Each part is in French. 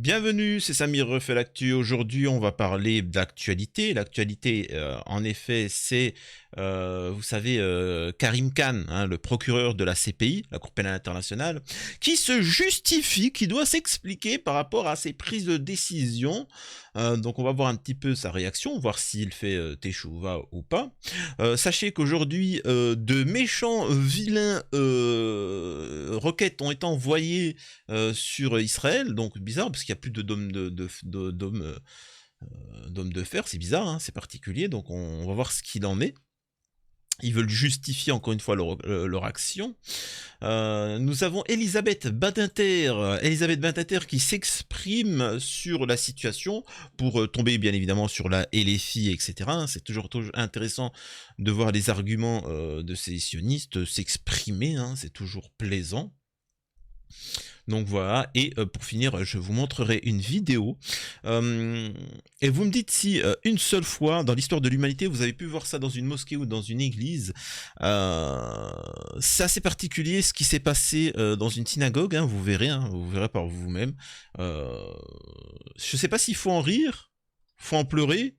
Bienvenue, c'est Samir refait l'actu. Aujourd'hui, on va parler d'actualité. L'actualité, en effet, c'est, vous savez, Karim Khan, hein, le procureur de la CPI, la Cour pénale internationale, qui se justifie, qui doit s'expliquer par rapport à ses prises de décision. Donc, on va voir un petit peu sa réaction, voir s'il fait teshuva ou pas. Sachez qu'aujourd'hui, de méchants, vilains roquettes ont été envoyées sur Israël, donc bizarre parce qu'il n'y a plus de d'hommes de fer, c'est bizarre, hein, c'est particulier, donc on va voir ce qu'il en est. Ils veulent justifier encore une fois leur action. Nous avons Elisabeth Badinter qui s'exprime sur la situation pour tomber bien évidemment sur la LFI, etc. C'est toujours intéressant de voir les arguments de ces sionistes s'exprimer, hein, c'est toujours plaisant. Donc voilà, et pour finir, je vous montrerai une vidéo. Et vous me dites si une seule fois dans l'histoire de l'humanité, vous avez pu voir ça dans une mosquée ou dans une église. C'est assez particulier ce qui s'est passé dans une synagogue, hein, vous verrez par vous-même. Je sais pas s'il faut en rire, faut en pleurer,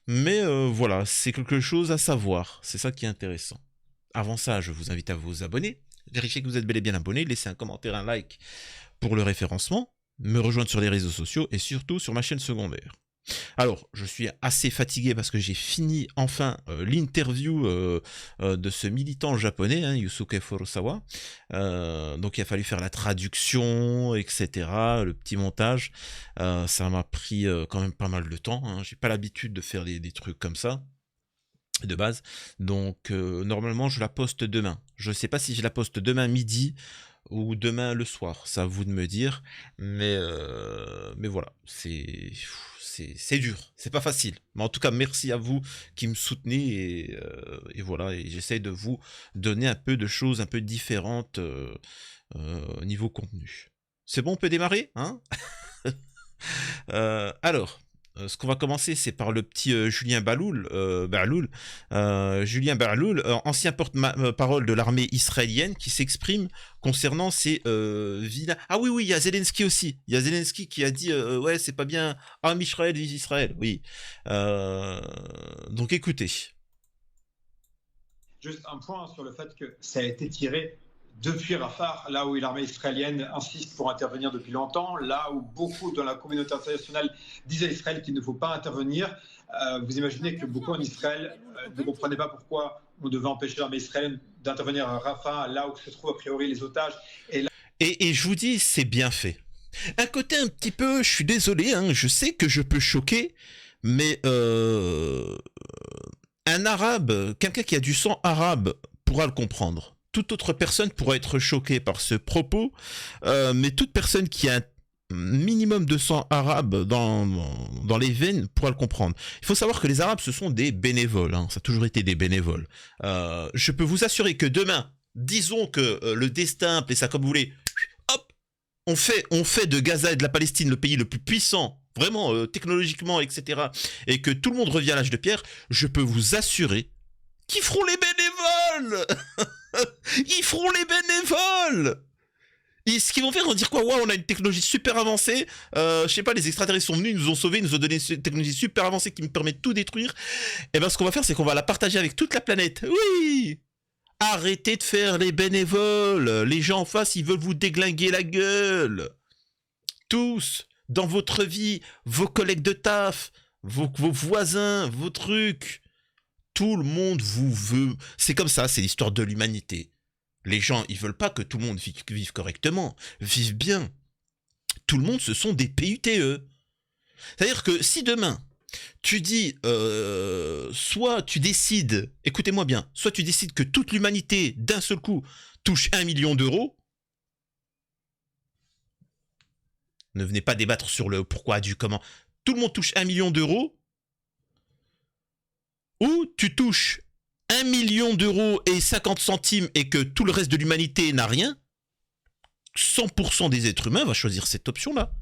mais voilà, c'est quelque chose à savoir. C'est ça qui est intéressant. Avant ça, je vous invite à vous abonner. Vérifiez que vous êtes bel et bien abonné, laissez un commentaire, un like pour le référencement, me rejoindre sur les réseaux sociaux et surtout sur ma chaîne secondaire. Alors, je suis assez fatigué parce que j'ai fini enfin l'interview de ce militant japonais, hein, Yusuke Furusawa. Donc il a fallu faire la traduction, etc., le petit montage. Ça m'a pris quand même pas mal de temps, hein. J'ai pas l'habitude de faire des trucs comme ça de base, donc normalement je la poste demain. Je sais pas si je la poste demain midi ou demain le soir, c'est à vous de me dire, mais voilà, c'est dur, c'est pas facile, mais en tout cas merci à vous qui me soutenez et voilà, et j'essaye de vous donner un peu de choses un peu différentes au niveau contenu. C'est bon, on peut démarrer, hein? Alors, ce qu'on va commencer, c'est par le petit Julien Bahloul, Julien Bahloul, ancien porte-parole de l'armée israélienne, qui s'exprime concernant ces vilains. Ah oui, il y a Zelensky aussi. Il y a Zelensky qui a dit ouais, c'est pas bien. Ah, Israël, Israël, oui. Donc écoutez. Juste un point sur le fait que ça a été tiré depuis Rafah, là où l'armée israélienne insiste pour intervenir depuis longtemps, là où beaucoup dans la communauté internationale disent à Israël qu'il ne faut pas intervenir. Vous imaginez que beaucoup en Israël ne comprenaient pas pourquoi on devait empêcher l'armée israélienne d'intervenir à Rafah, là où se trouvent a priori les otages. Et je vous dis, c'est bien fait. Un côté un petit peu, je suis désolé, hein, je sais que je peux choquer, mais un arabe, quelqu'un qui a du sang arabe pourra le comprendre. Toute autre personne pourra être choquée par ce propos, mais toute personne qui a un minimum de sang arabe dans les veines pourra le comprendre. Il faut savoir que les Arabes, ce sont des bénévoles, hein, ça a toujours été des bénévoles. Je peux vous assurer que demain, disons que le destin, appelez ça comme vous voulez, hop, on fait de Gaza et de la Palestine le pays le plus puissant, vraiment technologiquement, etc., et que tout le monde revient à l'âge de pierre, je peux vous assurer qu'ils feront les bénévoles. Ils feront les bénévoles. Et ce qu'ils vont faire, ils vont dire quoi? Waouh, on a une technologie super avancée. Je sais pas, les extraterrestres sont venus, ils nous ont sauvés, ils nous ont donné une technologie super avancée qui me permet de tout détruire. Et ben, ce qu'on va faire, c'est qu'on va la partager avec toute la planète. Oui. Arrêtez de faire les bénévoles. Les gens en face, ils veulent vous déglinguer la gueule. Tous, dans votre vie, vos collègues de taf, vos voisins, vos trucs. Tout le monde vous veut. C'est comme ça, c'est l'histoire de l'humanité. Les gens, ils veulent pas que tout le monde vive correctement, vive bien. Tout le monde, ce sont des PUTE. C'est-à-dire que si demain, tu dis, soit tu décides, écoutez-moi bien, soit tu décides que toute l'humanité, d'un seul coup, touche 1 million d'euros, ne venez pas débattre sur le pourquoi, du comment, tout le monde touche 1 million d'euros, ou tu touches 1 million d'euros et 50 centimes et que tout le reste de l'humanité n'a rien, 100% des êtres humains va choisir cette option-là.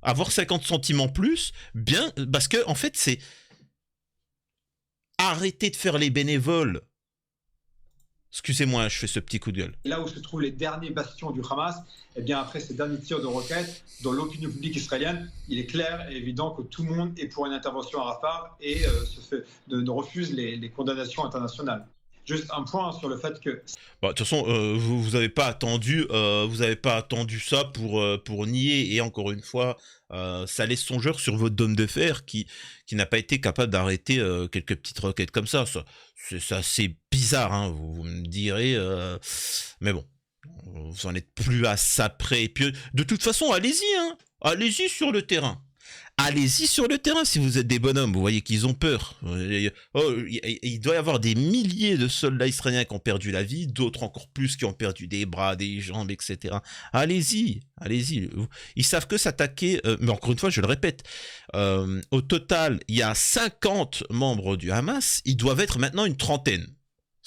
Avoir 50 centimes en plus, bien, parce que en fait, c'est arrêter de faire les bénévoles. Excusez-moi, je fais ce petit coup de gueule. Là où se trouvent les derniers bastions du Hamas, eh bien après ces derniers tirs de roquettes, dans l'opinion publique israélienne, il est clair et évident que tout le monde est pour une intervention à Rafah et ne refuse les condamnations internationales. Juste un point sur le fait que... Bon, de toute façon, vous n'avez pas attendu ça pour nier. Et encore une fois, ça laisse songeur sur votre dôme de fer qui n'a pas été capable d'arrêter quelques petites roquettes comme ça. C'est assez bizarre, hein, vous me direz. Mais bon, vous en êtes plus à ça près. Et puis, de toute façon, allez-y, hein. Allez-y sur le terrain. Allez-y sur le terrain si vous êtes des bonhommes. Vous voyez qu'ils ont peur. Il doit y avoir des milliers de soldats israéliens qui ont perdu la vie, d'autres encore plus qui ont perdu des bras, des jambes, etc. Allez-y, allez-y. Ils savent que s'attaquer, mais encore une fois, je le répète, au total, il y a 50 membres du Hamas, ils doivent être maintenant une trentaine.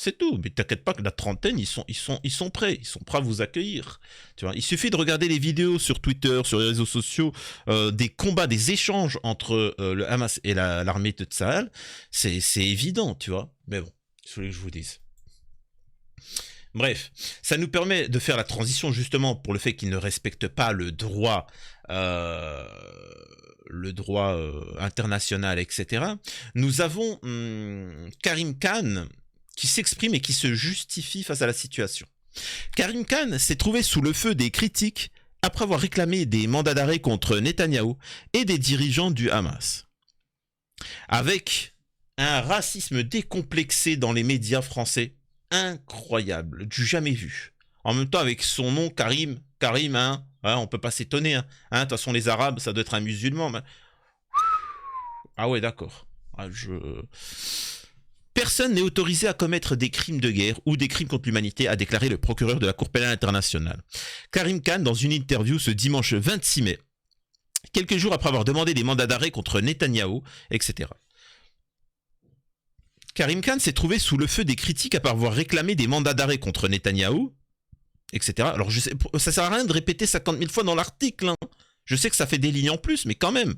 C'est tout, mais t'inquiète pas que la trentaine, ils sont prêts à vous accueillir. Tu vois, il suffit de regarder les vidéos sur Twitter, sur les réseaux sociaux, des combats, des échanges entre le Hamas et l'armée de Tsahal. C'est évident, tu vois. Mais bon, il fallait que je vous dise. Bref, ça nous permet de faire la transition justement pour le fait qu'ils ne respectent pas le droit international, etc. Nous avons Karim Khan qui s'exprime et qui se justifie face à la situation. Karim Khan s'est trouvé sous le feu des critiques après avoir réclamé des mandats d'arrêt contre Netanyahou et des dirigeants du Hamas. Avec un racisme décomplexé dans les médias français, incroyable, du jamais vu. En même temps, avec son nom, Karim, hein, on peut pas s'étonner. Hein. De toute façon, les Arabes, ça doit être un musulman. Mais... Ah ouais, d'accord. Personne n'est autorisé à commettre des crimes de guerre ou des crimes contre l'humanité, a déclaré le procureur de la Cour pénale internationale. Karim Khan, dans une interview ce dimanche 26 mai, quelques jours après avoir demandé des mandats d'arrêt contre Netanyahou, etc. Karim Khan s'est trouvé sous le feu des critiques après avoir réclamé des mandats d'arrêt contre Netanyahou, etc. Alors, je sais, ça sert à rien de répéter 50 000 fois dans l'article. Hein. Je sais que ça fait des lignes en plus, mais quand même.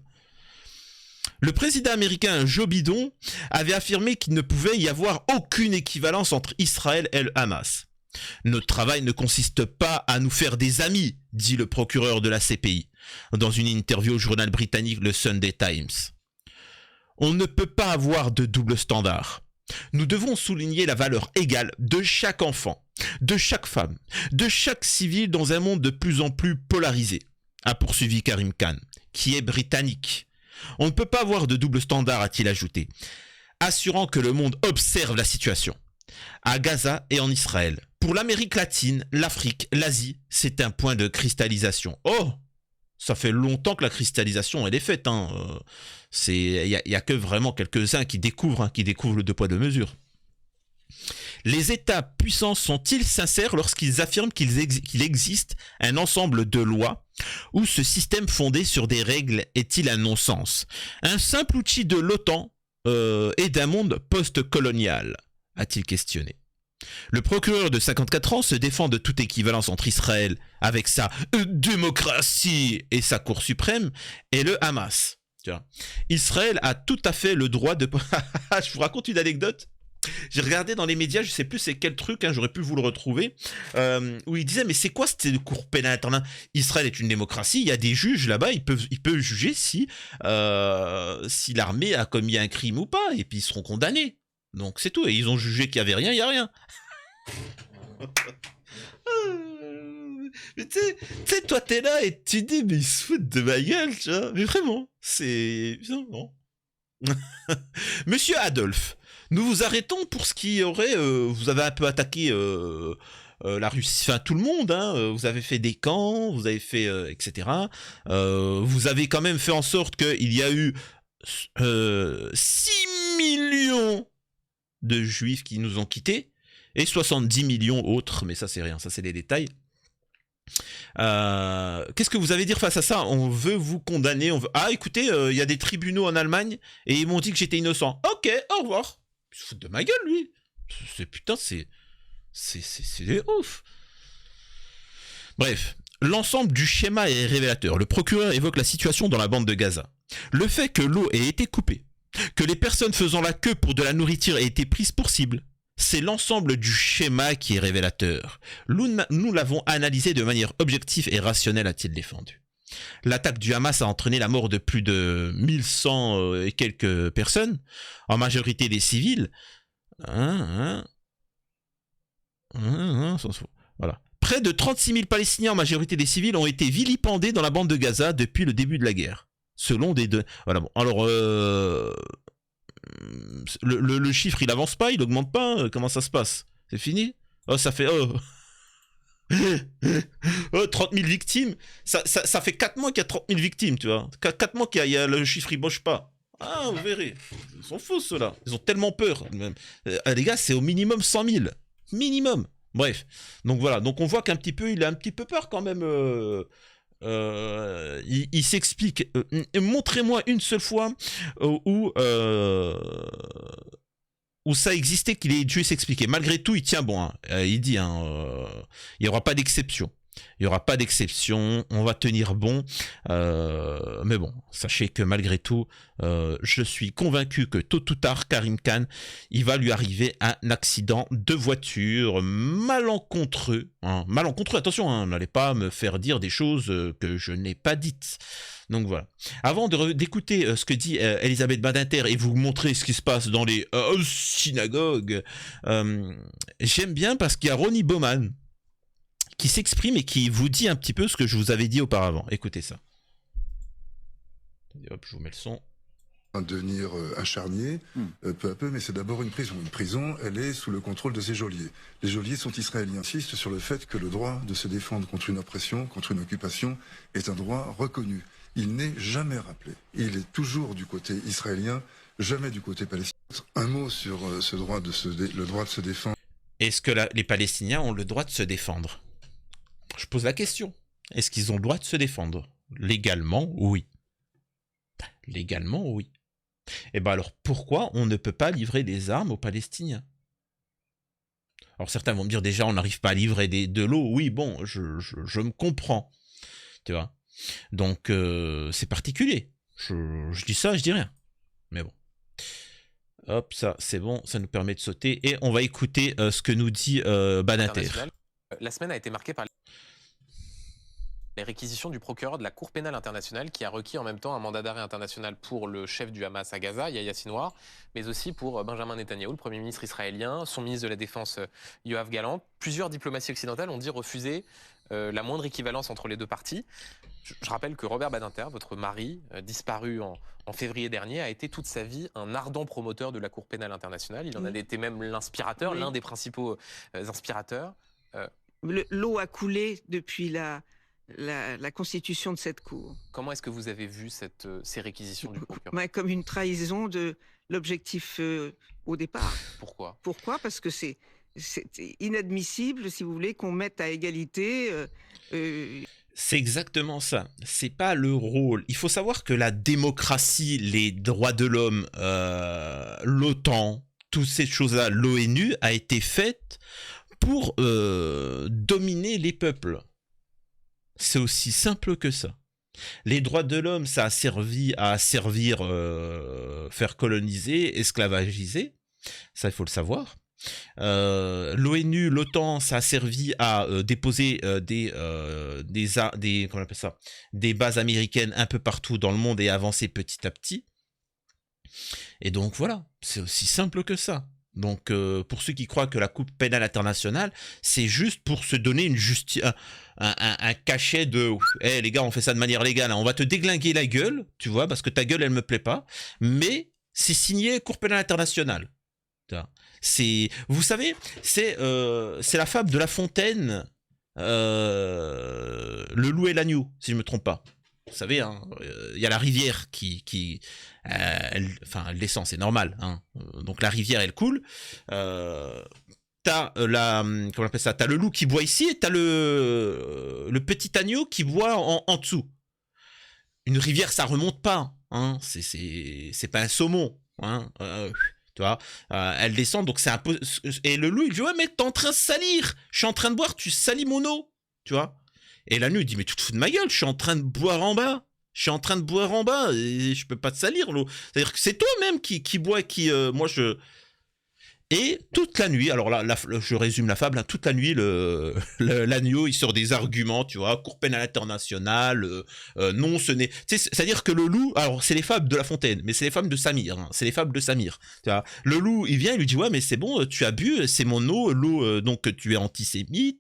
Le président américain Joe Biden avait affirmé qu'il ne pouvait y avoir aucune équivalence entre Israël et le Hamas. Notre travail ne consiste pas à nous faire des amis, dit le procureur de la CPI, dans une interview au journal britannique le Sunday Times. On ne peut pas avoir de double standard. Nous devons souligner la valeur égale de chaque enfant, de chaque femme, de chaque civil dans un monde de plus en plus polarisé, a poursuivi Karim Khan, qui est britannique. On ne peut pas avoir de double standard, a-t-il ajouté, assurant que le monde observe la situation. À Gaza et en Israël. Pour l'Amérique latine, l'Afrique, l'Asie, c'est un point de cristallisation. Oh, ça fait longtemps que la cristallisation elle est faite. Il y a que vraiment quelques-uns qui découvrent le deux poids deux mesures. Les États puissants sont-ils sincères lorsqu'ils affirment qu'il existe un ensemble de lois ou ce système fondé sur des règles est-il un non-sens? Un simple outil de l'OTAN et d'un monde post-colonial, a-t-il questionné. Le procureur de 54 ans se défend de toute équivalence entre Israël avec sa démocratie et sa Cour suprême et le Hamas. Israël a tout à fait le droit de... Je vous raconte une anecdote. J'ai regardé dans les médias, je sais plus c'est quel truc, hein, j'aurais pu vous le retrouver, où il disait mais c'est quoi cette Cour pénale internationale? Israël est une démocratie, il y a des juges là-bas, ils peuvent juger si l'armée a commis un crime ou pas, et puis ils seront condamnés. Donc c'est tout, et ils ont jugé qu'il y avait rien, il y a rien. Mais tu sais, toi t'es là et tu dis mais ils se foutent de ma gueule, tu vois. Mais vraiment, c'est... Non. Monsieur Adolphe, nous vous arrêtons pour ce qui aurait... vous avez un peu attaqué la Russie, enfin tout le monde, hein, vous avez fait des camps, vous avez fait... etc. Vous avez quand même fait en sorte qu'il y a eu 6 millions de juifs qui nous ont quittés, et 70 millions autres, mais ça c'est rien, ça c'est des détails. Qu'est-ce que vous avez à dire face à ça? On veut vous condamner, Ah écoutez, il y a des tribunaux en Allemagne, et ils m'ont dit que j'étais innocent. Ok, au revoir. Il se fout de ma gueule, lui. C'est des ouf. Bref, l'ensemble du schéma est révélateur. Le procureur évoque la situation dans la bande de Gaza. Le fait que l'eau ait été coupée, que les personnes faisant la queue pour de la nourriture aient été prises pour cible, C'est l'ensemble du schéma qui est révélateur. Nous l'avons analysé de manière objective et rationnelle, a-t-il défendu. L'attaque du Hamas a entraîné la mort de plus de 1100 et quelques personnes, en majorité des civils. Voilà. Près de 36 000 Palestiniens, en majorité des civils, ont été vilipendés dans la bande de Gaza depuis le début de la guerre. Selon des deux. Voilà. Bon. Alors, le chiffre, il avance pas, il augmente pas. Comment ça se passe? C'est fini? Oh, ça fait 30 000 victimes. Ça fait 4 mois qu'il y a 30 000 victimes, tu vois. 4 mois qu'il y a le chiffre, il bouge pas. Ah, vous verrez. Ils sont fous, ceux-là. Ils ont tellement peur. Même. Les gars, c'est au minimum 100 000. Minimum. Bref. Donc voilà. Donc on voit qu'un petit peu, il a un petit peu peur quand même. Il s'explique. Montrez-moi une seule fois où ça existait qu'il ait dû s'expliquer. Malgré tout, il tient bon. Hein. Il dit, il n'y aura pas d'exception. Il n'y aura pas d'exception. On va tenir bon. Mais bon, sachez que malgré tout, je suis convaincu que tôt ou tard, Karim Khan, il va lui arriver un accident de voiture malencontreux. Hein. Malencontreux, attention, hein, n'allez pas me faire dire des choses que je n'ai pas dites. Donc voilà. Avant d'écouter ce que dit Elisabeth Badinter et vous montrer ce qui se passe dans les synagogues, j'aime bien parce qu'il y a Ronnie Bowman qui s'exprime et qui vous dit un petit peu ce que je vous avais dit auparavant. Écoutez ça. Hop, je vous mets le son. Devenir un charnier, peu à peu, mais c'est d'abord une prison. Une prison, elle est sous le contrôle de ses geôliers. Les geôliers sont israéliens. Insistent sur le fait que le droit de se défendre contre une oppression, contre une occupation, est un droit reconnu. Il n'est jamais rappelé. Il est toujours du côté israélien, jamais du côté palestinien. Un mot sur ce droit le droit de se défendre. Est-ce que les Palestiniens ont le droit de se défendre? Je pose la question. Est-ce qu'ils ont le droit de se défendre? Légalement, oui. Légalement, oui. Et bien alors, pourquoi on ne peut pas livrer des armes aux Palestiniens? Alors certains vont me dire, déjà, on n'arrive pas à livrer de l'eau. Oui, bon, je me comprends. Tu vois. Donc, c'est particulier. Je dis ça, je dis rien. Mais bon. Hop, ça, c'est bon. Ça nous permet de sauter. Et on va écouter ce que nous dit Badinter. La semaine a été marquée par les réquisitions du procureur de la Cour pénale internationale qui a requis en même temps un mandat d'arrêt international pour le chef du Hamas à Gaza, Yahya Sinwar, mais aussi pour Benjamin Netanyahou, le Premier ministre israélien, son ministre de la Défense Yoav Gallant. Plusieurs diplomaties occidentales ont dit refuser la moindre équivalence entre les deux parties. Je rappelle que Robert Badinter, votre mari, disparu en février dernier, a été toute sa vie un ardent promoteur de la Cour pénale internationale. Il en a été même l'inspirateur, l'un des principaux inspirateurs. L'eau a coulé depuis la constitution de cette cour. Comment est-ce que vous avez vu ces réquisitions du procureur? Comme une trahison de l'objectif au départ. Pourquoi? Pourquoi? Parce que c'est inadmissible, si vous voulez, qu'on mette à égalité... C'est exactement ça. C'est pas le rôle. Il faut savoir que la démocratie, les droits de l'homme, l'OTAN, toutes ces choses-là, l'ONU a été faite pour dominer les peuples. C'est aussi simple que ça. Les droits de l'homme, ça a servi à faire coloniser, esclavagiser. Ça, il faut le savoir. L'ONU, l'OTAN, ça a servi à déposer comment on appelle ça, des bases américaines un peu partout dans le monde et avancer petit à petit. Et donc voilà, c'est aussi simple que ça. Donc pour ceux qui croient que la Cour pénale internationale, c'est juste pour se donner une un cachet de hey, les gars, on fait ça de manière légale, hein. On va te déglinguer la gueule, tu vois, parce que ta gueule elle me plaît pas, mais c'est signé Cour pénale internationale. Vous savez, c'est la fable de La Fontaine, le loup et l'agneau, si je me trompe pas. Vous savez, hein, y a la rivière elle descend, c'est normal. Hein. Donc la rivière, elle coule. T'as comment on appelle ça? T'as le loup qui boit ici et t'as le petit agneau qui boit en dessous. Une rivière, ça remonte pas. Hein. C'est pas un saumon. Hein. Tu vois, elle descend, donc c'est un peu... Et le loup, il dit, ouais, mais t'es en train de salir. Je suis en train de boire, tu salis mon eau. Tu vois. Et l'agneau, il dit, mais tu te fous de ma gueule, je suis en train de boire en bas. Je suis en train de boire en bas et je peux pas te salir l'eau. C'est-à-dire que c'est toi-même qui bois, moi je... Et toute la nuit, alors là, je résume la fable, hein, toute la nuit, l'agneau, il sort des arguments, tu vois, Cour pénale internationale, non, ce n'est... C'est-à-dire que le loup, alors c'est les fables de La Fontaine, mais c'est les fables de Samir, hein, c'est les fables de Samir. Tu vois. Le loup, il vient, il lui dit, ouais, mais c'est bon, tu as bu, c'est mon eau, l'eau, donc tu es antisémite.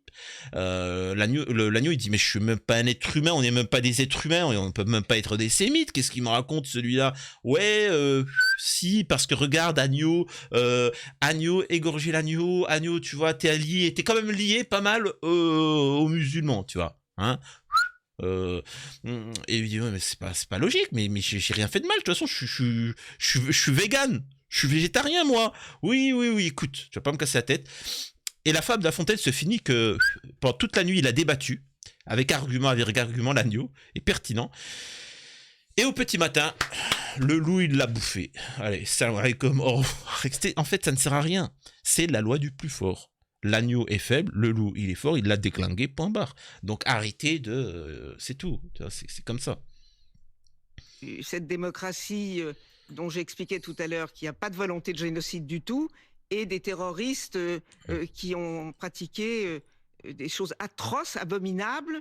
L'agneau, il dit, mais je suis même pas un être humain, on n'est même pas des êtres humains, on ne peut même pas être des sémites, qu'est-ce qu'il me raconte celui-là? Ouais, si, parce que regarde, agneau, égorger l'agneau, tu vois, t'es quand même lié pas mal aux musulmans, tu vois, hein. Et il dit, ouais, mais c'est pas logique, mais j'ai rien fait de mal, de toute façon, je suis vegan, je suis végétarien, moi. Oui, écoute, tu vas pas me casser la tête. Et la fable de La Fontaine se finit que pendant toute la nuit, il a débattu, avec argument, l'agneau, est pertinent. Et au petit matin, le loup, il l'a bouffé. Allez, salam alaikum. Oh, en fait, ça ne sert à rien. C'est la loi du plus fort. L'agneau est faible, le loup, il est fort, il l'a déclingué, point barre. Donc arrêtez de... c'est tout. C'est comme ça. Cette démocratie dont j'expliquais tout à l'heure qu'il n'y a pas de volonté de génocide du tout, et des terroristes qui ont pratiqué des choses atroces, abominables,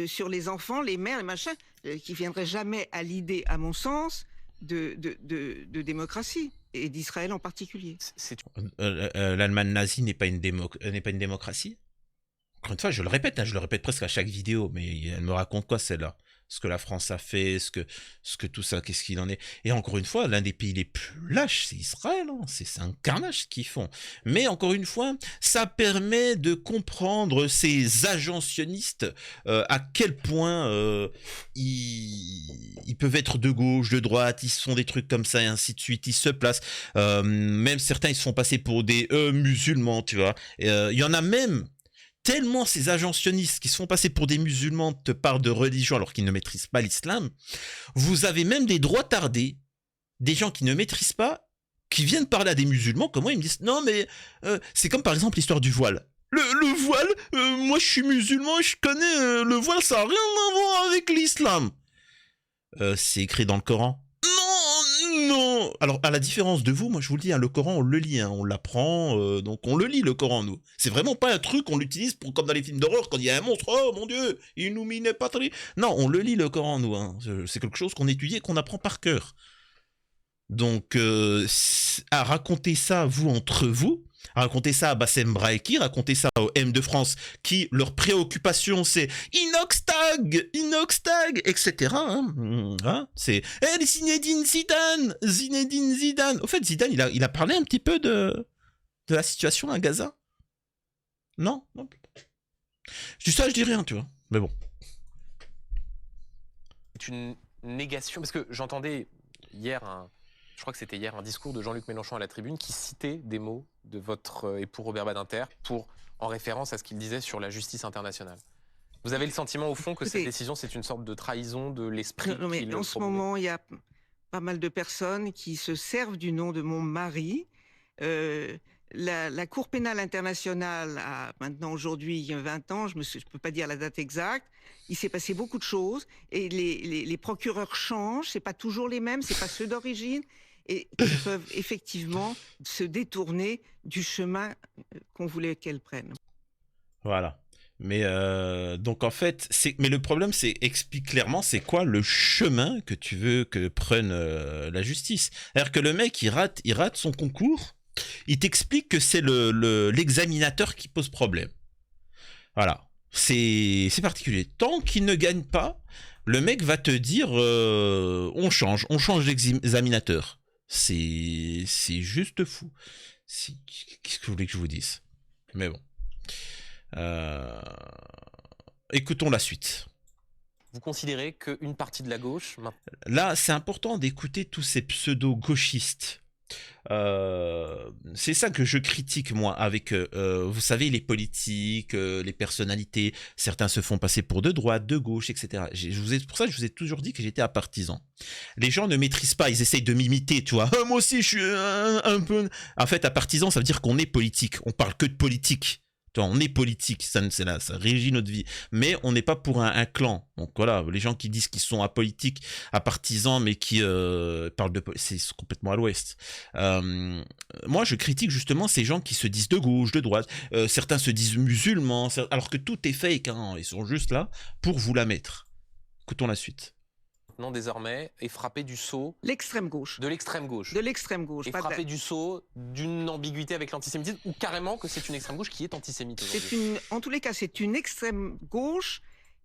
sur les enfants, les mères, les machins, qui viendraient jamais à l'idée, à mon sens, de démocratie, et d'Israël en particulier. L'Allemagne nazie n'est pas une démocratie. Encore une fois, je le répète presque à chaque vidéo, mais elle me raconte quoi celle-là? Ce que la France a fait, ce que tout ça, qu'est-ce qu'il en est. Et encore une fois, l'un des pays les plus lâches, c'est Israël. Hein. C'est un carnage ce qu'ils font. Mais encore une fois, ça permet de comprendre ces agents sionistes à quel point ils peuvent être de gauche, de droite, ils font des trucs comme ça et ainsi de suite. Ils se placent. Même certains, ils se font passer pour des musulmans, tu vois. Il y en a même... Tellement ces agents sionistes qui se font passer pour des musulmans te parlent de religion alors qu'ils ne maîtrisent pas l'islam, vous avez même des droits tardés, des gens qui ne maîtrisent pas, qui viennent parler à des musulmans, comme moi, ils me disent, non mais, c'est comme par exemple l'histoire du voile. Le voile, moi je suis musulman, je connais, le voile ça n'a rien à voir avec l'islam. C'est écrit dans le Coran. Non. Alors, à la différence de vous, moi je vous le dis, hein, le Coran, on le lit, hein, on l'apprend, donc on le lit, le Coran, nous. C'est vraiment pas un truc qu'on l'utilise pour, comme dans les films d'horreur, quand il y a un monstre, oh mon Dieu, il nous mine pas très... Non, on le lit, le Coran, nous. Hein. C'est quelque chose qu'on étudie et qu'on apprend par cœur. Donc, à raconter ça, vous, entre vous, à raconter ça à Bassem Braïki, raconter ça au M de France, qui, leur préoccupation, c'est Inoxtag, etc. Hein, c'est Zinedine Zidane. Au fait, Zidane, il a parlé un petit peu de la situation à Gaza. Non. Je dis ça, je dis rien, tu vois. Mais bon. C'est une négation, parce que j'entendais hier je crois que c'était hier, un discours de Jean-Luc Mélenchon à la Tribune qui citait des mots de votre époux Robert Badinter en référence à ce qu'il disait sur la justice internationale. Vous avez le sentiment, au fond, que cette décision, c'est une sorte de trahison de l'esprit? Non, mais en ce moment, il y a pas mal de personnes qui se servent du nom de mon mari. La Cour pénale internationale a maintenant aujourd'hui 20 ans, je ne peux pas dire la date exacte. Il s'est passé beaucoup de choses et les procureurs changent, c'est pas toujours les mêmes, c'est pas ceux d'origine. Et ils peuvent effectivement se détourner du chemin qu'on voulait qu'elles prennent. Voilà. Mais donc en fait, mais le problème, c'est explique clairement c'est quoi le chemin que tu veux que prenne la justice. C'est-à-dire que le mec, il rate son concours, il t'explique que c'est l'examinateur qui pose problème. Voilà. C'est particulier. Tant qu'il ne gagne pas, le mec va te dire on change d'examinateur. C'est juste fou. Qu'est-ce que vous voulez que je vous dise? Mais bon. Écoutons la suite. Vous considérez qu'une partie de la gauche... Là, c'est important d'écouter tous ces pseudo-gauchistes. C'est ça que je critique, moi, avec, vous savez, les politiques, les personnalités. Certains se font passer pour de droite, de gauche, etc. Pour ça, je vous ai toujours dit que j'étais un partisan. Les gens ne maîtrisent pas, ils essayent de m'imiter, tu vois. Moi aussi, je suis un peu... En fait, un partisan, ça veut dire qu'on est politique. On parle que de politique. On est politique, ça régit notre vie, mais on n'est pas pour un clan. Donc voilà, les gens qui disent qu'ils sont apolitiques, partisans, mais qui parlent c'est complètement à l'ouest. Moi, je critique justement ces gens qui se disent de gauche, de droite. Certains se disent musulmans, alors que tout est fake. Hein. Ils sont juste là pour vous la mettre. Écoutons la suite. Non, désormais, est frappé du sceau L'extrême gauche. de l'extrême gauche. De l'extrême gauche. Et frappé du sceau d'une ambiguïté avec l'antisémitisme, ou carrément que c'est une extrême gauche qui est antisémite aujourd'hui. En tous les cas, c'est une extrême gauche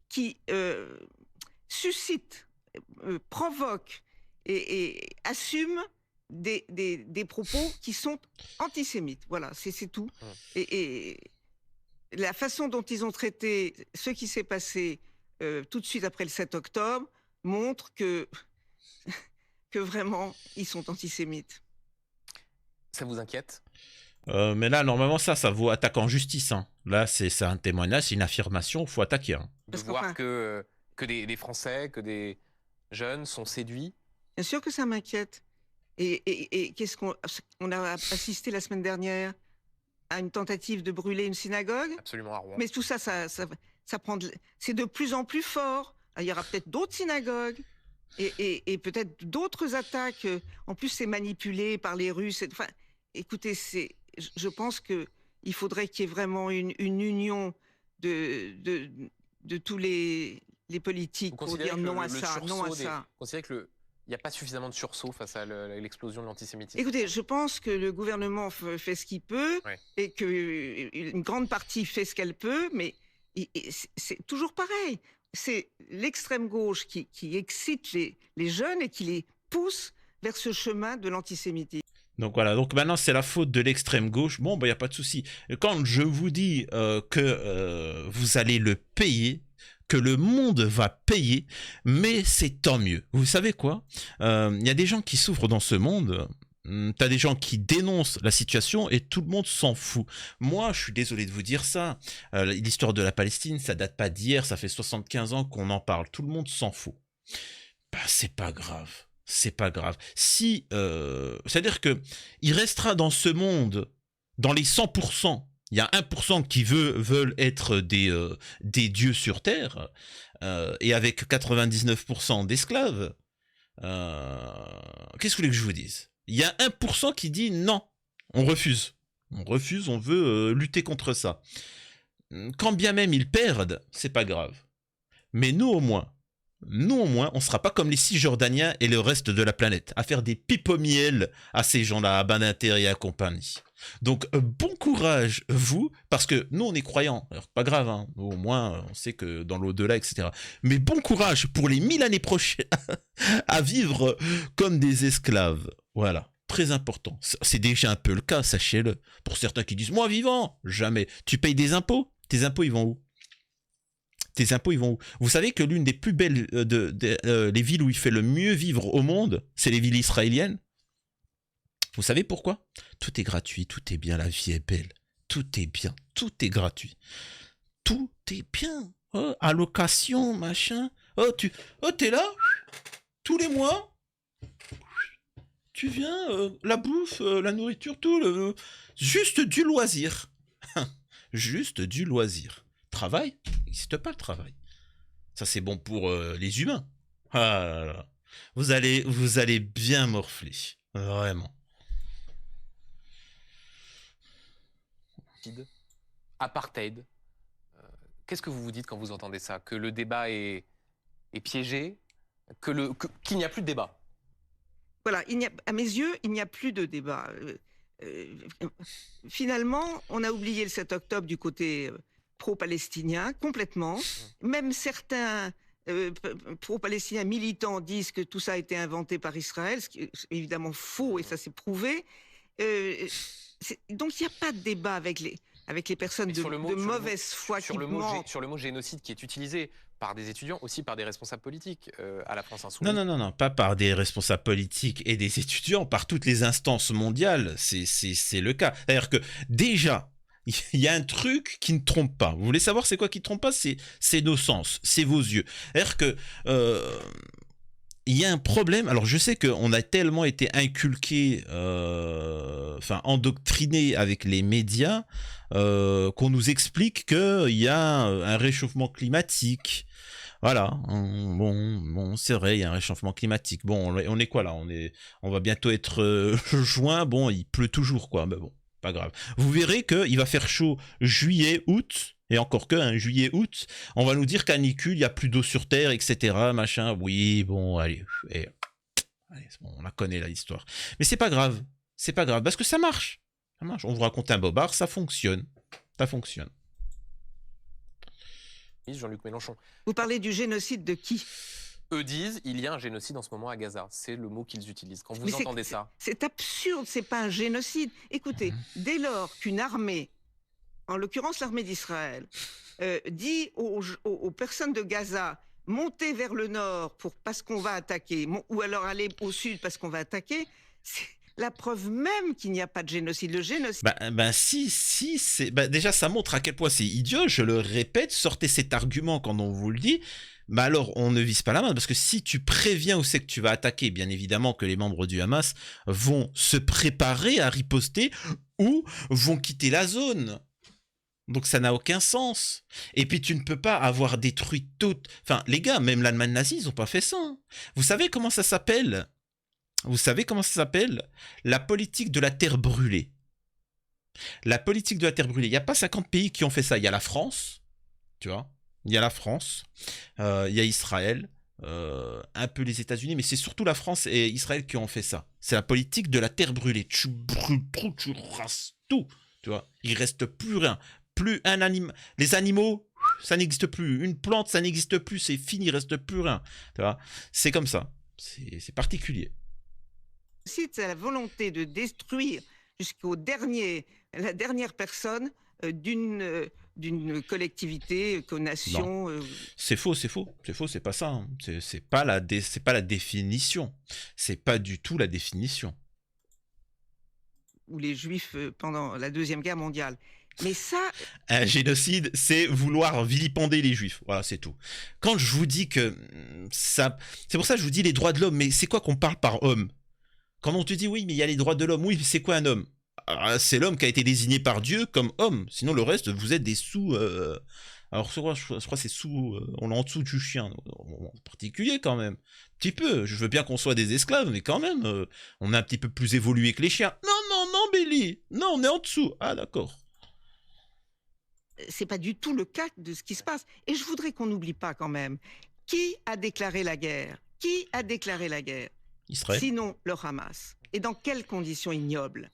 qui suscite, provoque et assume des propos qui sont antisémites. Voilà, c'est tout. Et la façon dont ils ont traité ce qui s'est passé tout de suite après le 7 octobre montre que vraiment, ils sont antisémites. Ça vous inquiète ? Mais là, normalement, ça vaut attaque en justice. Hein. Là, c'est un témoignage, c'est une affirmation, il faut attaquer. Hein. De voir que des Français, que des jeunes sont séduits ? Bien sûr que ça m'inquiète. Et qu'est-ce qu'on a assisté la semaine dernière à une tentative de brûler une synagogue ? Absolument, à Rouen. Mais tout ça prend c'est de plus en plus fort. Il y aura peut-être d'autres synagogues et peut-être d'autres attaques. En plus, c'est manipulé par les Russes. Enfin, écoutez, je pense qu'il faudrait qu'il y ait vraiment une union de tous les politiques pour dire non à ça, non à ça. Vous considérez qu'il n'y a pas suffisamment de sursaut face à l'explosion de l'antisémitisme ? Écoutez, je pense que le gouvernement fait ce qu'il peut et qu'une grande partie fait ce qu'elle peut, mais c'est toujours pareil. C'est l'extrême gauche qui excite les jeunes et qui les pousse vers ce chemin de l'antisémitisme. Donc voilà, donc maintenant c'est la faute de l'extrême gauche. Bon, il n'y a pas de souci. Quand je vous dis que vous allez le payer, que le monde va payer, mais c'est tant mieux. Vous savez quoi ? Il y a des gens qui souffrent dans ce monde. T'as des gens qui dénoncent la situation et tout le monde s'en fout. Moi, je suis désolé de vous dire ça. L'histoire de la Palestine, ça date pas d'hier, ça fait 75 ans qu'on en parle. Tout le monde s'en fout. Bah, c'est pas grave. C'est pas grave. Si, c'est-à-dire que il restera dans ce monde, dans les 100%, il y a 1% qui veulent être des dieux sur terre, et avec 99% d'esclaves. Qu'est-ce que vous voulez que je vous dise ? Il y a 1% qui dit non, on refuse. On refuse, on veut lutter contre ça. Quand bien même ils perdent, c'est pas grave. Mais nous au moins, on sera pas comme les Cisjordaniens et le reste de la planète, à faire des pipes au miel à ces gens-là, à Badinter et à compagnie. Donc bon courage vous, parce que nous on est croyants, alors pas grave, hein. Nous, au moins on sait que dans l'au-delà, etc. Mais bon courage pour les 1000 années prochaines à vivre comme des esclaves. Voilà, très important. C'est déjà un peu le cas, sachez-le. Pour certains qui disent, moi vivant, jamais. Tu payes des impôts ? Tes impôts, ils vont où ? Tes impôts, ils vont où ? Vous savez que l'une des plus belles, les villes où il fait le mieux vivre au monde, c'est les villes israéliennes ? Vous savez pourquoi ? Tout est gratuit, tout est bien, la vie est belle. Tout est bien, tout est gratuit. Tout est bien. Oh, allocation, machin. Oh, t'es là ? Tous les mois ? Tu viens, la bouffe, la nourriture, tout, juste du loisir. Juste du loisir. Travail, il n'existe pas le travail. Ça, c'est bon pour les humains. Ah là là. Vous allez bien morfler. Vraiment. Apartheid. Qu'est-ce que vous vous dites quand vous entendez ça ? Que le débat est piégé ? Qu'il n'y a plus de débat ? Voilà, à mes yeux, il n'y a plus de débat. Finalement, on a oublié le 7 octobre du côté pro-palestinien, complètement. Même certains pro-palestiniens militants disent que tout ça a été inventé par Israël, ce qui est évidemment faux et ça s'est prouvé. Donc il n'y a pas de débat avec les personnes de mauvaise foi qui mentent. Sur le mot génocide qui est utilisé par des étudiants, aussi par des responsables politiques à la France Insoumise. Non, pas par des responsables politiques et des étudiants, par toutes les instances mondiales, c'est le cas. C'est-à-dire que déjà, il y a un truc qui ne trompe pas. Vous voulez savoir c'est quoi qui ne trompe pas ? C'est nos sens, c'est vos yeux. C'est-à-dire que il y a un problème. Alors, je sais qu'on a tellement été inculqué, endoctriné avec les médias, qu'on nous explique qu'il y a un réchauffement climatique. Voilà. Bon, c'est vrai, il y a un réchauffement climatique. Bon, on est quoi là? On va bientôt être juin. Bon, il pleut toujours, quoi. Mais bon, pas grave. Vous verrez qu'il va faire chaud juillet, août. Et encore que, juillet, août, on va nous dire canicule, il n'y a plus d'eau sur Terre, etc. Machin. Oui, bon, allez, bon, on la connaît, l'histoire. Mais c'est pas grave. C'est pas grave, parce que ça marche. Ça marche. On vous raconte un bobard, ça fonctionne. Ça fonctionne. Jean-Luc Mélenchon. Vous parlez du génocide de qui? Eux disent il y a un génocide en ce moment à Gaza. C'est le mot qu'ils utilisent. Quand vous entendez ça. C'est absurde, c'est pas un génocide. Écoutez, dès lors qu'une armée, en l'occurrence l'armée d'Israël, dit aux personnes de Gaza, montez vers le nord parce qu'on va attaquer, ou alors aller au sud parce qu'on va attaquer, c'est la preuve même qu'il n'y a pas de génocide. Le génocide... déjà ça montre à quel point c'est idiot, je le répète, sortez cet argument quand on vous le dit. Bah alors, on ne vise pas la main, parce que si tu préviens où c'est que tu vas attaquer, bien évidemment que les membres du Hamas vont se préparer à riposter ou vont quitter la zone. Donc ça n'a aucun sens. Et puis tu ne peux pas avoir détruit toute... Enfin, les gars, même l'Allemagne nazie, ils n'ont pas fait ça. Vous savez comment ça s'appelle? La politique de la terre brûlée. La politique de la terre brûlée. Il n'y a pas 50 pays qui ont fait ça. Il y a la France, tu vois. Il y a la France, il y a Israël, un peu les États-Unis, mais c'est surtout la France et Israël qui ont fait ça. C'est la politique de la terre brûlée. Tu brûles tout, tu rases tout, tu vois. Il reste plus rien. Plus un animal. Les animaux, ça n'existe plus. Une plante, ça n'existe plus. C'est fini, il reste plus rien. Tu vois. C'est comme ça. C'est particulier. C'est la volonté de détruire jusqu'au la dernière personne d'une collectivité, nation. C'est faux, c'est pas ça. C'est pas la définition. C'est pas du tout la définition. Ou les Juifs pendant la Deuxième Guerre mondiale. Mais ça... Un génocide, c'est vouloir vilipender les Juifs. Voilà, c'est tout. Quand je vous dis que ça... C'est pour ça que je vous dis les droits de l'homme, mais c'est quoi qu'on parle par homme? Quand on te dit oui, mais il y a les droits de l'homme, oui, mais c'est quoi un homme? C'est l'homme qui a été désigné par Dieu comme homme. Sinon, le reste, vous êtes des sous... Alors, je crois que c'est sous... on est en dessous du chien. En particulier, quand même. Un petit peu. Je veux bien qu'on soit des esclaves, mais quand même, on est un petit peu plus évolué que les chiens. Non, Billy. Non, on est en dessous. Ah, d'accord. C'est pas du tout le cas de ce qui se passe. Et je voudrais qu'on n'oublie pas, quand même, qui a déclaré la guerre? Qui a déclaré la guerre? Israël. Sinon, le Hamas. Et dans quelles conditions ignobles?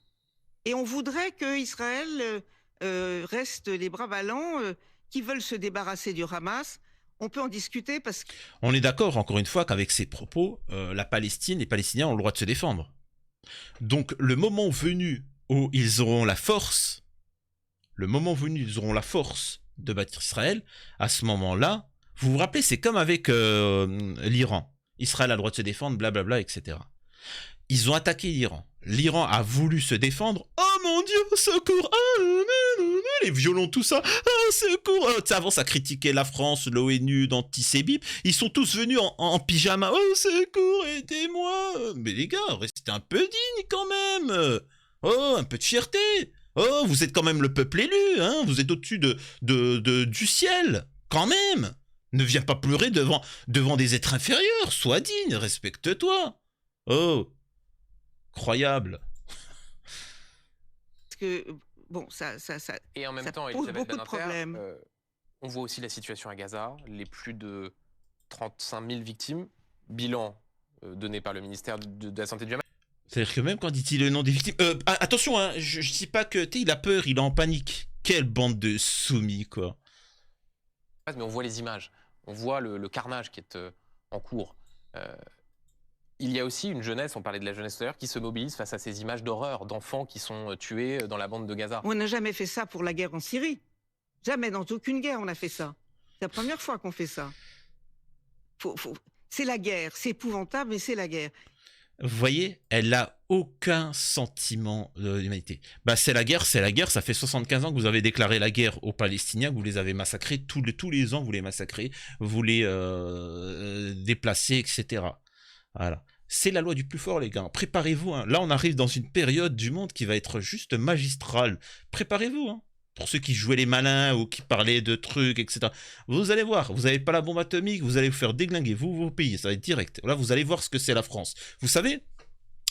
Et on voudrait qu'Israël reste les bras ballants, qui veulent se débarrasser du Hamas. On peut en discuter parce que... On est d'accord, encore une fois, qu'avec ces propos, la Palestine, les Palestiniens ont le droit de se défendre. Donc, le moment venu où ils auront la force, de battre Israël, à ce moment-là, vous vous rappelez, c'est comme avec l'Iran. Israël a le droit de se défendre, blablabla, etc. Ils ont attaqué l'Iran. L'Iran a voulu se défendre. Oh mon Dieu, secours! Les violons, tout ça. Oh, secours! Avant, ça critiquait la France, l'ONU, d'antisémites. Ils sont tous venus en pyjama. Oh, secours, aidez-moi! Mais les gars, restez un peu dignes quand même! Oh, un peu de fierté! Oh, vous êtes quand même le peuple élu, hein? Vous êtes au-dessus du ciel, quand même! Ne viens pas pleurer devant des êtres inférieurs. Sois digne, respecte-toi. Oh, croyable. Parce que, bon, ça et en même ça temps, pose Elisabeth beaucoup de problèmes. On voit aussi la situation à Gaza, les plus de 35 000 victimes, bilan donné par le ministère de la Santé du Hamas. C'est-à-dire que même quand dit-il le nom des victimes... attention, hein, je dis pas que... il a peur, il est en panique. Quelle bande de soumis, quoi. Mais on voit les images, on voit le carnage qui est en cours. Il y a aussi une jeunesse, on parlait de la jeunesse tout à l'heure, qui se mobilise face à ces images d'horreur d'enfants qui sont tués dans la bande de Gaza. On n'a jamais fait ça pour la guerre en Syrie. Jamais, dans aucune guerre, on a fait ça. C'est la première fois qu'on fait ça. C'est la guerre, c'est épouvantable, mais c'est la guerre. Vous voyez, elle n'a aucun sentiment d'humanité. Bah, c'est la guerre, ça fait 75 ans que vous avez déclaré la guerre aux Palestiniens, que vous les avez massacrés, tous les ans vous les massacrez, vous les déplacez, etc. Voilà. C'est la loi du plus fort, les gars. Préparez-vous. Hein. Là, on arrive dans une période du monde qui va être juste magistrale. Préparez-vous. Hein. Pour ceux qui jouaient les malins ou qui parlaient de trucs, etc. Vous allez voir. Vous n'avez pas la bombe atomique. Vous allez vous faire déglinguer. Vos pays. Ça va être direct. Là, vous allez voir ce que c'est la France. Vous savez,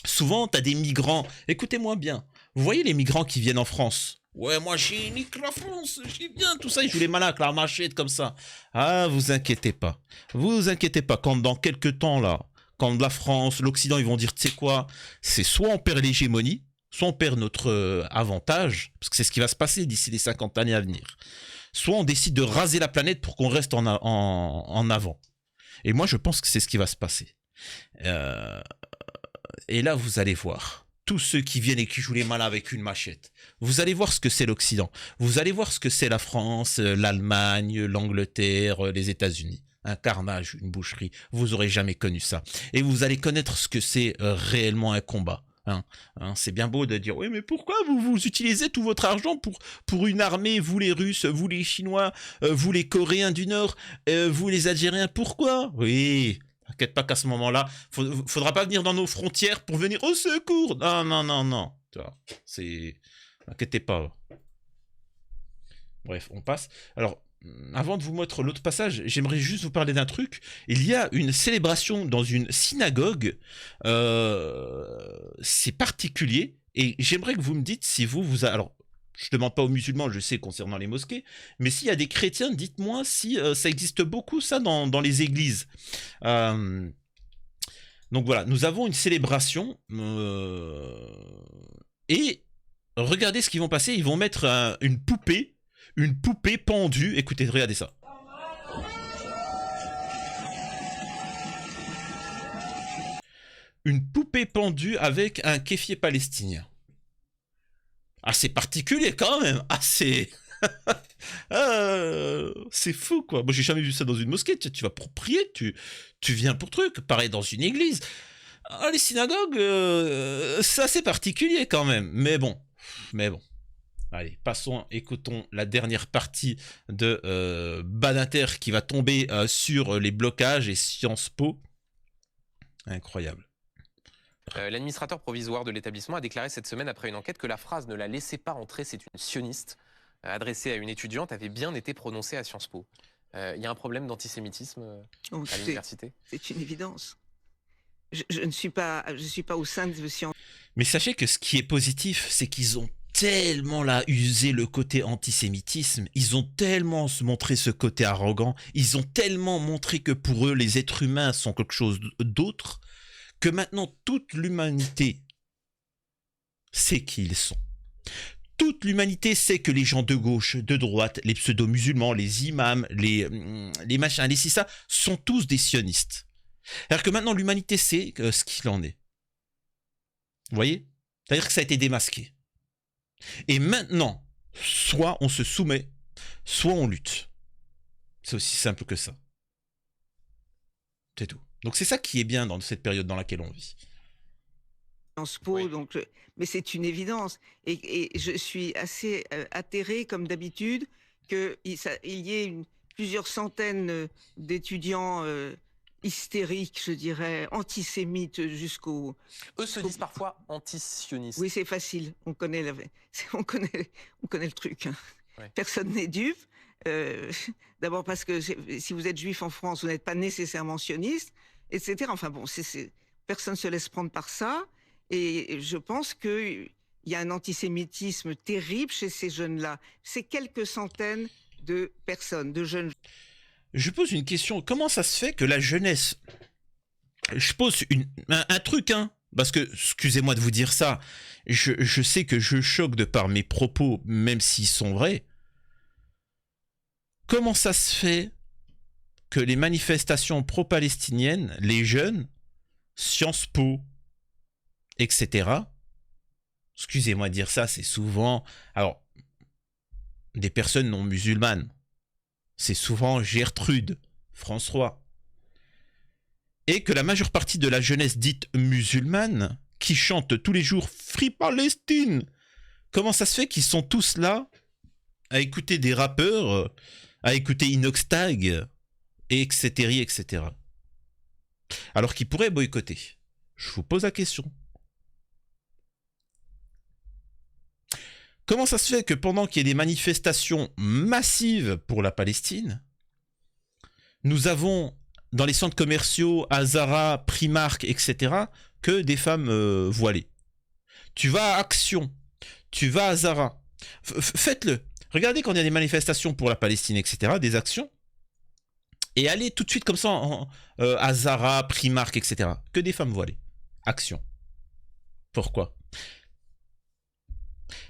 souvent, tu as des migrants. Écoutez-moi bien. Vous voyez les migrants qui viennent en France? Ouais, moi, j'ai nique la France. J'ai bien tout ça. Ils jouent les malins avec la machette comme ça. Ah, vous inquiétez pas. Vous inquiétez pas. Quand dans quelques temps, là, quand la France, l'Occident, ils vont dire, tu sais quoi, c'est soit on perd l'hégémonie, soit on perd notre avantage, parce que c'est ce qui va se passer d'ici les 50 années à venir. Soit on décide de raser la planète pour qu'on reste en avant. Et moi, je pense que c'est ce qui va se passer. Et là, vous allez voir. Tous ceux qui viennent et qui jouent les malins avec une machette. Vous allez voir ce que c'est l'Occident. Vous allez voir ce que c'est la France, l'Allemagne, l'Angleterre, les États-Unis. Un carnage, une boucherie. Vous aurez jamais connu ça. Et vous allez connaître ce que c'est réellement un combat. C'est bien beau de dire oui, mais pourquoi vous utilisez tout votre argent pour une armée, vous les Russes, vous les Chinois, vous les Coréens du Nord, vous les Algériens, pourquoi? Oui, t'inquiète pas qu'à ce moment-là, faudra pas venir dans nos frontières pour venir au secours. Non, non, non, non. Inquiétez pas. Bref, on passe. Alors, avant de vous mettre l'autre passage, j'aimerais juste vous parler d'un truc. Il y a une célébration dans une synagogue. C'est particulier. Et j'aimerais que vous me dites si alors, je ne demande pas aux musulmans, je sais, concernant les mosquées. Mais s'il y a des chrétiens, dites-moi si ça existe beaucoup, ça, dans les églises. Donc voilà, nous avons une célébration. Et regardez ce qu'ils vont passer. Ils vont mettre une poupée pendue. Écoutez, regardez ça. Une poupée pendue avec un kéfier palestinien. Ah, c'est particulier quand même. Ah, c'est... c'est fou, quoi. Moi, j'ai jamais vu ça dans une mosquée. Tu vas pour prier, tu viens pour truc. Pareil dans une église. Ah, les synagogues, c'est assez particulier quand même. Mais bon. Allez, passons, écoutons la dernière partie de Badinter qui va tomber sur les blocages et Sciences Po. Incroyable. L'administrateur provisoire de l'établissement a déclaré cette semaine après une enquête que la phrase « ne la laissez pas entrer, c'est une sioniste » adressée à une étudiante avait bien été prononcée à Sciences Po. Il y a un problème d'antisémitisme à l'université? C'est une évidence. Je ne suis pas au sein de Sciences. Mais sachez que ce qui est positif, c'est qu'ils ont tellement là usé le côté antisémitisme, ils ont tellement montré ce côté arrogant, ils ont tellement montré que pour eux les êtres humains sont quelque chose d'autre, que maintenant toute l'humanité sait qui ils sont. Toute l'humanité sait que les gens de gauche, de droite, les pseudo-musulmans, les imams, les machins, les ça, sont tous des sionistes. Alors que maintenant l'humanité sait ce qu'il en est. Vous voyez? C'est-à-dire que ça a été démasqué. Et maintenant, soit on se soumet, soit on lutte. C'est aussi simple que ça. C'est tout. Donc c'est ça qui est bien dans cette période dans laquelle on vit. Sciences Po, oui. Donc mais c'est une évidence. Et je suis assez atterrée, comme d'habitude, qu'il y ait plusieurs centaines d'étudiants hystériques, je dirais, antisémites jusqu'au... Eux se disent parfois anti-sionistes. Oui, c'est facile. On connaît le truc. Hein. Ouais. Personne n'est dupe. D'abord parce que si vous êtes juif en France, vous n'êtes pas nécessairement sioniste, etc. Enfin bon, personne ne se laisse prendre par ça. Et je pense qu'il y a un antisémitisme terrible chez ces jeunes-là. C'est quelques centaines de personnes, de jeunes. Je pose une question. Comment ça se fait que la jeunesse... Je pose un truc, hein. Parce que, excusez-moi de vous dire ça, je sais que je choque de par mes propos, même s'ils sont vrais. Comment ça se fait que les manifestations pro-palestiniennes, les jeunes, Sciences Po, etc., excusez-moi de dire ça, c'est souvent... Alors, des personnes non musulmanes. C'est souvent Gertrude, François. Et que la majeure partie de la jeunesse dite musulmane, qui chante tous les jours « Free Palestine », comment ça se fait qu'ils sont tous là à écouter des rappeurs, à écouter Inox Tag, etc., etc. alors qu'ils pourraient boycotter. Je vous pose la question. Comment ça se fait que pendant qu'il y a des manifestations massives pour la Palestine, nous avons dans les centres commerciaux, à Zara, Primark, etc., que des femmes voilées? Tu vas à Action, tu vas à Zara, faites-le. Regardez quand il y a des manifestations pour la Palestine, etc., des actions, et allez tout de suite comme ça à Zara, Primark, etc., que des femmes voilées. Action. Pourquoi?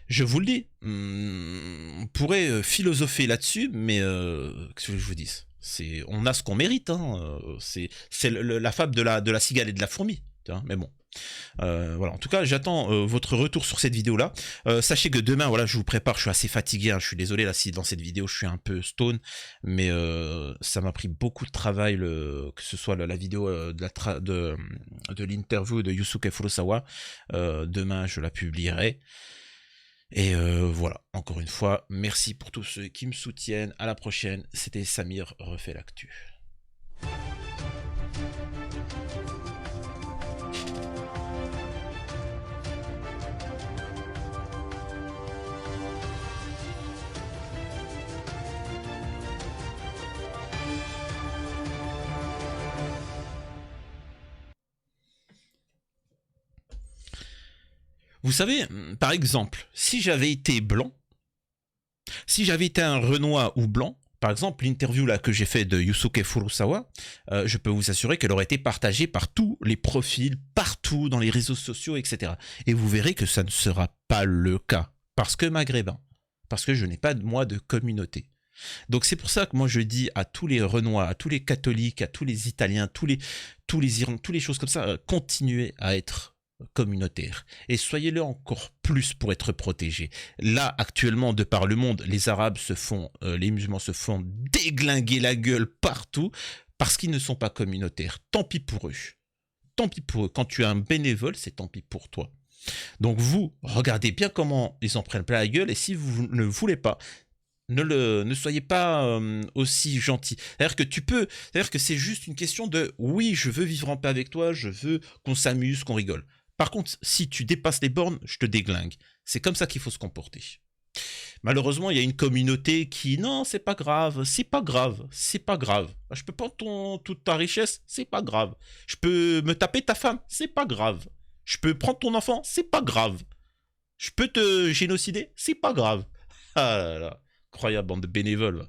Je vous le dis, on pourrait philosopher là-dessus, mais qu'est-ce que je vous dis? On a ce qu'on mérite, hein. C'est la fable de la cigale et de la fourmi. Mais bon, voilà. En tout cas, j'attends votre retour sur cette vidéo-là. Sachez que demain, voilà, je vous prépare. Je suis assez fatigué, hein, je suis désolé là si dans cette vidéo je suis un peu stone, mais ça m'a pris beaucoup de travail, que ce soit la vidéo de l'interview de Yusuke Furusawa. Demain, je la publierai. Et voilà, encore une fois, merci pour tous ceux qui me soutiennent. À la prochaine, c'était Samir refait l'actu. Vous savez, par exemple, si j'avais été blanc, si j'avais été un Renois ou blanc, par exemple, l'interview là que j'ai fait de Yusuke Furusawa, je peux vous assurer qu'elle aurait été partagée par tous les profils, partout dans les réseaux sociaux, etc. Et vous verrez que ça ne sera pas le cas, parce que maghrébin, parce que je n'ai pas moi de communauté. Donc c'est pour ça que moi je dis à tous les Renois, à tous les catholiques, à tous les Italiens, tous les Irlandais, toutes les choses comme ça, continuez à être communautaire et soyez-le encore plus pour être protégés. Là actuellement de par le monde, les Arabes les musulmans se font déglinguer la gueule partout parce qu'ils ne sont pas communautaires. Tant pis pour eux. Tant pis pour eux. Quand tu es un bénévole, c'est tant pis pour toi. Donc vous, regardez bien comment ils en prennent plein la gueule et si vous ne voulez pas, ne soyez pas aussi gentil. C'est-à-dire que c'est juste une question de oui, je veux vivre en paix avec toi, je veux qu'on s'amuse, qu'on rigole. Par contre, si tu dépasses les bornes, je te déglingue. C'est comme ça qu'il faut se comporter. Malheureusement, il y a une communauté qui, non, c'est pas grave, c'est pas grave, c'est pas grave. Je peux prendre toute ta richesse, c'est pas grave. Je peux me taper ta femme, c'est pas grave. Je peux prendre ton enfant, c'est pas grave. Je peux te génocider, c'est pas grave. Ah là là, incroyable bande de bénévoles.